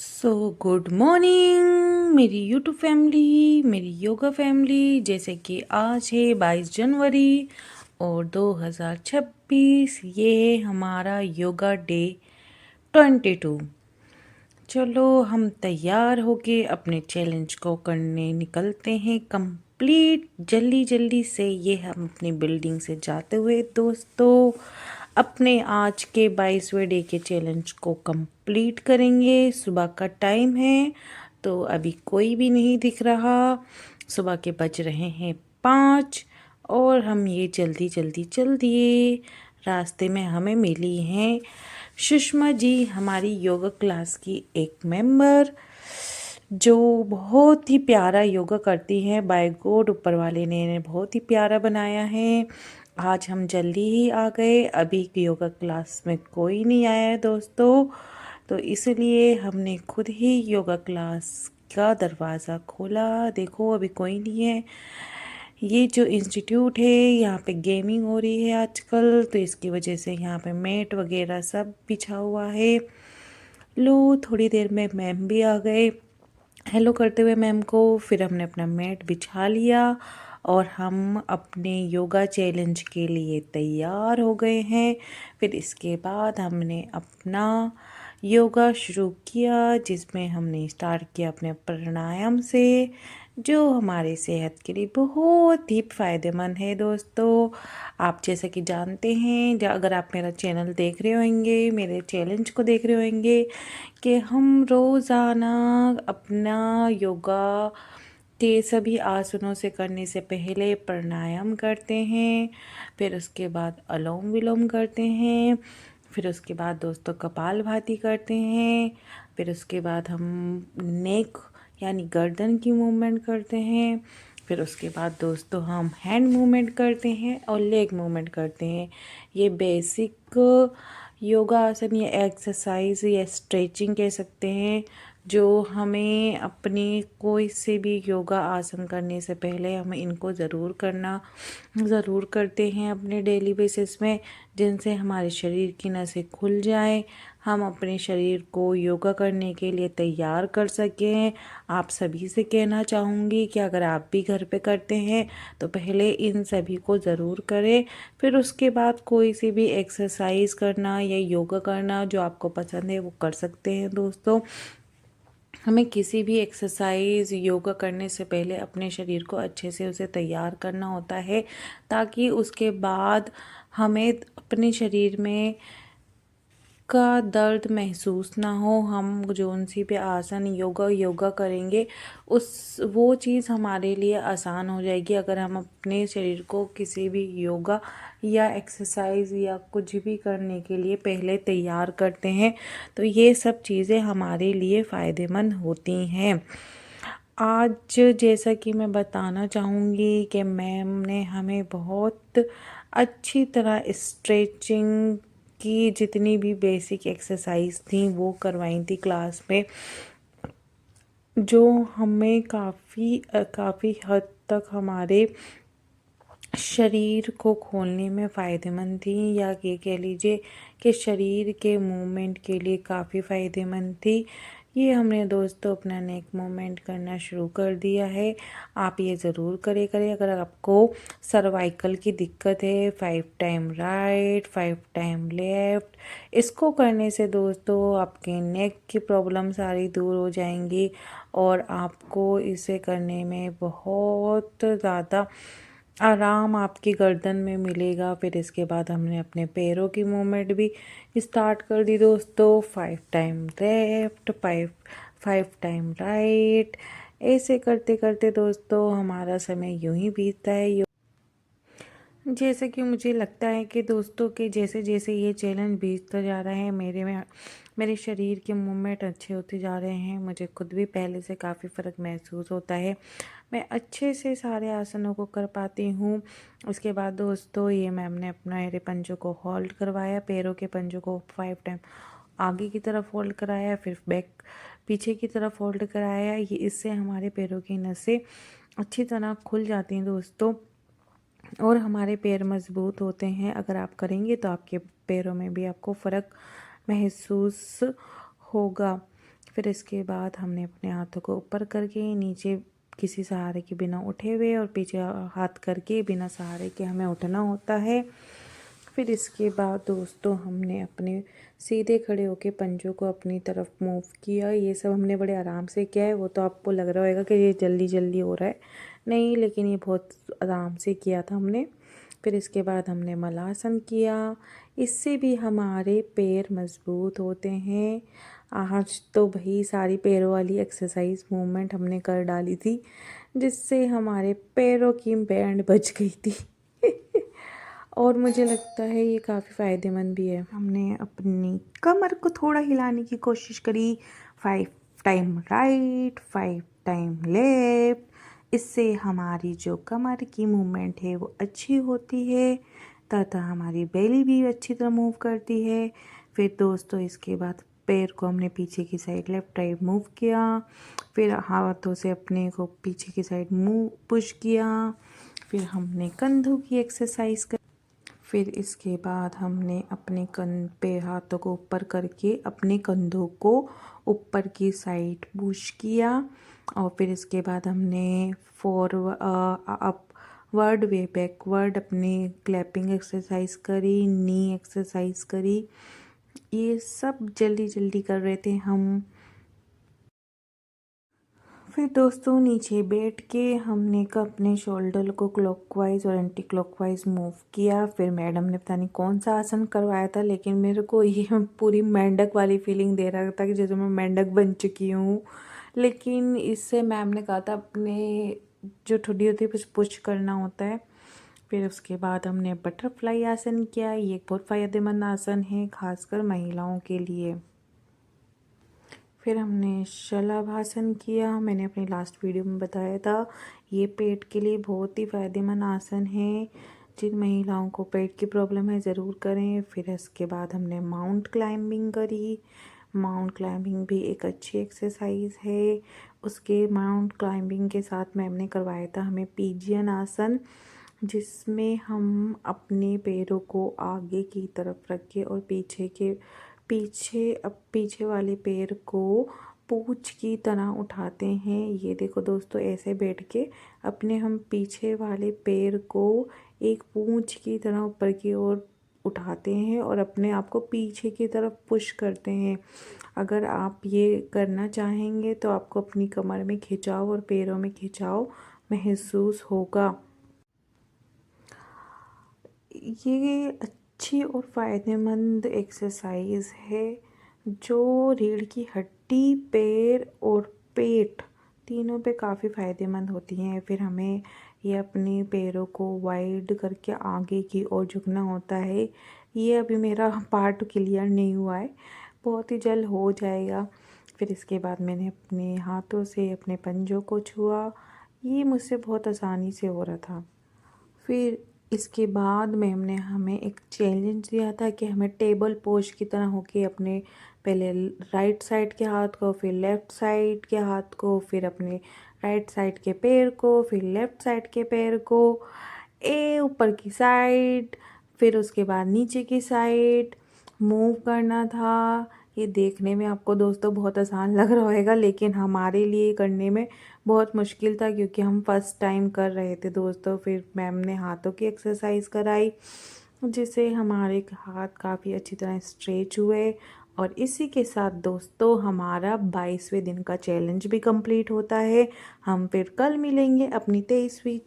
So good morning मेरी YouTube family, मेरी yoga family. जैसे कि आज है 22 जनवरी और 2026, ये है हमारा योगा डे 22। चलो हम तैयार होके अपने चैलेंज को करने निकलते हैं कंप्लीट जल्दी जल्दी से। ये हम अपनी बिल्डिंग से जाते हुए दोस्तों अपने आज के 22वें डे के चैलेंज को कंप्लीट करेंगे। सुबह का टाइम है तो अभी कोई भी नहीं दिख रहा। सुबह के बज रहे हैं 5 और हम ये जल्दी जल्दी चल दिए। रास्ते में हमें मिली हैं सुषमा जी, हमारी योगा क्लास की एक मेंबर, जो बहुत ही प्यारा योगा करती हैं। बाय गॉड ऊपर वाले ने इन्हें बहुत ही प्यारा बनाया है। आज हम जल्दी ही आ गए, अभी योगा क्लास में कोई नहीं आया है दोस्तों, तो इसलिए हमने खुद ही योगा क्लास का दरवाज़ा खोला। देखो अभी कोई नहीं है। ये जो इंस्टीट्यूट है यहाँ पे गेमिंग हो रही है आजकल, तो इसकी वजह से यहाँ पे मैट वगैरह सब बिछा हुआ है। लो थोड़ी देर में मैम भी आ गए। हेलो करते हुए मैम को फिर हमने अपना मैट बिछा लिया और हम अपने योगा चैलेंज के लिए तैयार हो गए हैं। फिर इसके बाद हमने अपना योगा शुरू किया, जिसमें हमने स्टार्ट किया अपने प्राणायाम से, जो हमारे सेहत के लिए बहुत ही फ़ायदेमंद है दोस्तों। आप जैसे कि जानते हैं, अगर आप मेरा चैनल देख रहे होंगे, मेरे चैलेंज को देख रहे होंगे, कि हम रोज़ाना अपना योगा के सभी आसनों से करने से पहले प्राणायाम करते हैं, फिर उसके बाद अनुलोम विलोम करते हैं, फिर उसके बाद दोस्तों कपालभाति करते हैं, फिर उसके बाद हम नेक यानी गर्दन की मूवमेंट करते हैं, फिर उसके बाद दोस्तों हम हैंड मूवमेंट करते हैं और लेग मूवमेंट करते हैं। ये बेसिक योगा आसन या एक्सरसाइज या स्ट्रेचिंग कह सकते हैं, जो हमें अपनी कोई से भी योगा आसन करने से पहले हमें इनको ज़रूर करते हैं अपने डेली बेसिस में, जिनसे हमारे शरीर की नसें खुल जाएं, हम अपने शरीर को योगा करने के लिए तैयार कर सकें। आप सभी से कहना चाहूँगी कि अगर आप भी घर पे करते हैं तो पहले इन सभी को ज़रूर करें, फिर उसके बाद कोई सी भी एक्सरसाइज करना या योगा करना जो आपको पसंद है वो कर सकते हैं दोस्तों। हमें किसी भी एक्सरसाइज योगा करने से पहले अपने शरीर को अच्छे से उसे तैयार करना होता है, ताकि उसके बाद हमें अपने शरीर में का दर्द महसूस ना हो। हम जोन सी भी आसन योगा करेंगे उस वो चीज़ हमारे लिए आसान हो जाएगी, अगर हम अपने शरीर को किसी भी योगा या एक्सरसाइज या कुछ भी करने के लिए पहले तैयार करते हैं, तो ये सब चीज़ें हमारे लिए फ़ायदेमंद होती हैं। आज जैसा कि मैं बताना चाहूँगी कि मैम ने हमें बहुत अच्छी तरह स्ट्रेचिंग की जितनी भी बेसिक एक्सरसाइज थी वो करवाई थी क्लास में, जो हमें काफ़ी हद तक हमारे शरीर को खोलने में फ़ायदेमंद थी, या ये कह लीजिए कि शरीर के मूवमेंट के लिए काफ़ी फ़ायदेमंद थी। ये हमने दोस्तों अपना नेक मूवमेंट करना शुरू कर दिया है। आप ये ज़रूर करें अगर आपको सर्वाइकल की दिक्कत है। 5 टाइम राइट, 5 टाइम लेफ़्ट, इसको करने से दोस्तों आपके नेक की प्रॉब्लम सारी दूर हो जाएंगी और आपको इसे करने में बहुत ज़्यादा आराम आपकी गर्दन में मिलेगा। फिर इसके बाद हमने अपने पैरों की मूवमेंट भी स्टार्ट कर दी दोस्तों। 5 टाइम लेफ्ट, 5 टाइम राइट, ऐसे करते करते दोस्तों हमारा समय यूं ही बीतता है। जैसे कि मुझे लगता है कि दोस्तों के जैसे जैसे ये चैलेंज बीतता जा रहा है, मेरे शरीर के मूवमेंट अच्छे होते जा रहे हैं। मुझे खुद भी पहले से काफ़ी फ़र्क महसूस होता है, मैं अच्छे से सारे आसनों को कर पाती हूँ। उसके बाद दोस्तों ये मैम ने अपना मेरे पंजों को होल्ड करवाया, पैरों के पंजों को 5 टाइम आगे की तरफ होल्ड कराया, फिर पीछे की तरफ होल्ड कराया। ये इससे हमारे पैरों की नसें अच्छी तरह खुल जाती हैं दोस्तों, और हमारे पैर मज़बूत होते हैं। अगर आप करेंगे तो आपके पैरों में भी आपको फ़र्क महसूस होगा। फिर इसके बाद हमने अपने हाथों को ऊपर करके नीचे किसी सहारे के बिना उठे हुए और पीछे हाथ करके बिना सहारे के हमें उठना होता है। फिर इसके बाद दोस्तों हमने अपने सीधे खड़े होके पंजों को अपनी तरफ मूव किया। ये सब हमने बड़े आराम से किया है। वो तो आपको लग रहा होगा कि ये जल्दी जल्दी हो रहा है, नहीं, लेकिन ये बहुत आराम से किया था हमने। फिर इसके बाद हमने मलासन किया। इससे भी हमारे पैर मजबूत होते हैं। आज तो भाई सारी पैरों वाली एक्सरसाइज मूवमेंट हमने कर डाली थी, जिससे हमारे पैरों की बैंड बज गई थी और मुझे लगता है ये काफ़ी फ़ायदेमंद भी है। हमने अपनी कमर को थोड़ा हिलाने की कोशिश करी, 5 टाइम राइट, 5 टाइम लेफ्ट। इससे हमारी जो कमर की मूवमेंट है वो अच्छी होती है तथा हमारी बेली भी अच्छी तरह मूव करती है। फिर दोस्तों इसके बाद पैर को हमने पीछे की साइड लेफ्ट राइट मूव किया। फिर हाथों से अपने को पीछे की साइड मूव पुश किया। फिर हमने कंधों की एक्सरसाइज कर। फिर इसके बाद हमने अपने कंध पे हाथों को ऊपर करके अपने कंधों को ऊपर की साइड पुश किया। और फिर इसके बाद हमने अपवर्ड वे बैकवर्ड अपनी क्लैपिंग एक्सरसाइज करी, नी एक्सरसाइज करी। ये सब जल्दी जल्दी कर रहे थे हम। फिर दोस्तों नीचे बैठ के हमने अपने शोल्डर को क्लॉकवाइज और एंटी क्लॉकवाइज मूव किया। फिर मैडम ने पता नहीं कौन सा आसन करवाया था, लेकिन मेरे को ये पूरी मेंढक वाली फीलिंग दे रहा था कि जैसे मैं मेंढक बन चुकी हूँ। लेकिन इससे मैम ने कहा था अपने जो ठुड्डी होती है कुछ पुश करना होता है। फिर उसके बाद हमने बटरफ्लाई आसन किया। ये एक बहुत फ़ायदेमंद आसन है, खासकर महिलाओं के लिए। फिर हमने शलभासन किया। मैंने अपनी लास्ट वीडियो में बताया था, ये पेट के लिए बहुत ही फ़ायदेमंद आसन है। जिन महिलाओं को पेट की प्रॉब्लम है ज़रूर करें। फिर इसके बाद हमने माउंट क्लाइंबिंग करी। माउंट क्लाइंबिंग भी एक अच्छी एक्सरसाइज है। उसके माउंट क्लाइंबिंग के साथ मैम ने करवाया था हमें पिजियन आसन, जिसमें हम अपने पैरों को आगे की तरफ रख के और पीछे वाले पैर को पूंछ की तरह उठाते हैं। ये देखो दोस्तों, ऐसे बैठ के अपने हम पीछे वाले पैर को एक पूंछ की तरह ऊपर की ओर उठाते हैं और अपने आप को पीछे की तरफ पुश करते हैं। अगर आप ये करना चाहेंगे तो आपको अपनी कमर में खिंचाव और पैरों में खिंचाव महसूस होगा। ये अच्छी और फ़ायदेमंद एक्सरसाइज है जो रीढ़ की हड्डी, पैर और पेट तीनों पे काफ़ी फ़ायदेमंद होती हैं। फिर हमें ये अपने पैरों को वाइड करके आगे की ओर झुकना होता है। ये अभी मेरा पार्ट क्लियर नहीं हुआ है, बहुत ही जल्द हो जाएगा। फिर इसके बाद मैंने अपने हाथों से अपने पंजों को छुआ। ये मुझसे बहुत आसानी से हो रहा था। फिर इसके बाद मैम ने हमें एक चैलेंज दिया था कि हमें टेबल पोज की तरह होके अपने पहले राइट साइड के हाथ को, फिर लेफ़्ट साइड के हाथ को, फिर अपने राइट साइड के पैर को, फिर लेफ़्ट साइड के पैर को, ऊपर की साइड, फिर उसके बाद नीचे की साइड मूव करना था। ये देखने में आपको दोस्तों बहुत आसान लग रहा होगा, लेकिन हमारे लिए करने में बहुत मुश्किल था क्योंकि हम फर्स्ट टाइम कर रहे थे दोस्तों। फिर मैम ने हाथों की एक्सरसाइज कराई, जिससे हमारे हाथ काफ़ी अच्छी तरह स्ट्रेच हुए। और इसी के साथ दोस्तों हमारा 22वें दिन का चैलेंज भी कंप्लीट होता है। हम फिर कल मिलेंगे अपनी 23वीं